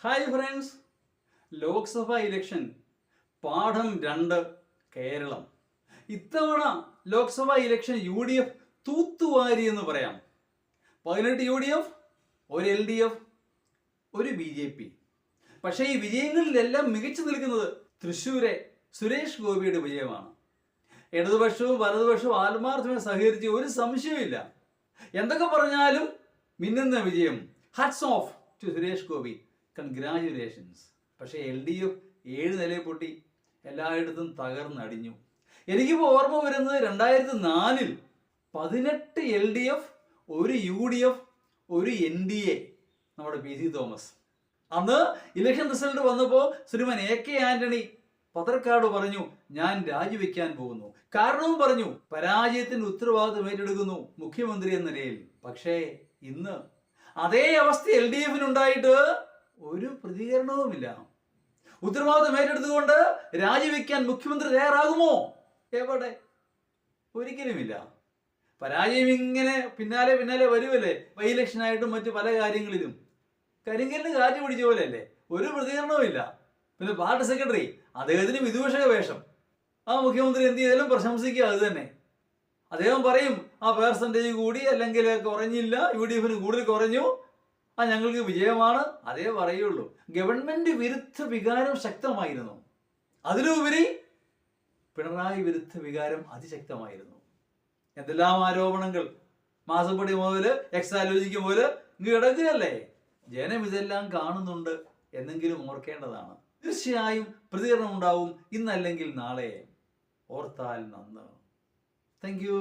Hi friends, Lok Sabha election പാഠം 2 കേരളം. ഇത്തവണ Lok Sabha election UDF തൂത്തുവാരി എന്ന് പറയാം. 18 UDF, ഒരു LDF, ഒരു BJP. പക്ഷേ ഈ വിജയങ്ങളിലെല്ലാം മികച്ചു നിൽക്കുന്നത് തൃശ്ശൂരെ സുരേഷ് ഗോപിയുടെ വിജയമാണ്. ഇടതുപക്ഷവും വലതുപക്ഷവും ആത്മാർത്ഥമായി സഹകരിച്ച് ഒരു സംശയമില്ല. എന്തൊക്കെ പറഞ്ഞാലും മിന്നുന്ന വിജയം. Hats of two Suresh Gopi, congratulations. പക്ഷേ LDF 7 നിലയിൽ പൊട്ടി, എല്ലായിടത്തും തകർന്നടിഞ്ഞു. എനിക്കിപ്പോൾ ഓർമ്മ വരുന്നത് 2004 18 LDF, ഒരു UDF, ഒരു NDA, നമ്മുടെ PC തോമസ്. അന്ന് ഇലക്ഷൻ റിസൾട്ട് വന്നപ്പോൾ ശ്രീമാൻ AK ആന്റണി പത്രക്കാരോട് പറഞ്ഞു, ഞാൻ രാജിവെക്കാൻ പോകുന്നു. കാരണവും പറഞ്ഞു, പരാജയത്തിന് ഉത്തരവാദിത്വം ഏറ്റെടുക്കുന്നു മുഖ്യമന്ത്രി എന്ന നിലയിൽ. പക്ഷേ ഇന്ന് അതേ അവസ്ഥ LDFിനുണ്ടായിട്ട് ഒരു പ്രതികരണവുമില്ല. ഉത്തരവാദിത്വം ഏറ്റെടുത്തുകൊണ്ട് രാജിവെക്കാൻ മുഖ്യമന്ത്രി തയ്യാറാകുമോ? എവിടെ? ഒരിക്കലുമില്ല. പരാജയം ഇങ്ങനെ പിന്നാലെ വരുമല്ലേ, ബൈ ഇലക്ഷനായിട്ടും മറ്റു പല കാര്യങ്ങളിലും. കരിങ്കലിന് കാറ്റ് പിടിച്ച പോലെ അല്ലേ, ഒരു പ്രതികരണവുമില്ല. പിന്നെ പാർട്ടി സെക്രട്ടറി, അദ്ദേഹത്തിന് വിദൂഷക വേഷം. ആ മുഖ്യമന്ത്രി എന്ത് ചെയ്താലും പ്രശംസിക്കുക, അത് തന്നെ. അദ്ദേഹം പറയും, ആ പേഴ്സൻറ്റേജ് കൂടി അല്ലെങ്കിൽ കുറഞ്ഞില്ല, UDFിന് കൂടുതൽ കുറഞ്ഞു, ഞങ്ങൾക്ക് വിജയമാണ്, അതേ പറയുള്ളൂ. ഗവൺമെന്റ് വിരുദ്ധ വികാരം ശക്തമായിരുന്നു. അതിലുപരി പിണറായി വിരുദ്ധ വികാരം അതിശക്തമായിരുന്നു. എന്തെല്ലാം ആരോപണങ്ങൾ, മാസപ്പടി മുതൽ എക്സാലോജിക്ക് മുതൽ കിടക്കുകയല്ലേ. ജനം ഇതെല്ലാം കാണുന്നുണ്ട് എന്നെങ്കിലും ഓർക്കേണ്ടതാണ്. തീർച്ചയായും പ്രതികരണം ഉണ്ടാവും, ഇന്നല്ലെങ്കിൽ നാളെ. ഓർത്താൽ നന്ന്. Thank you.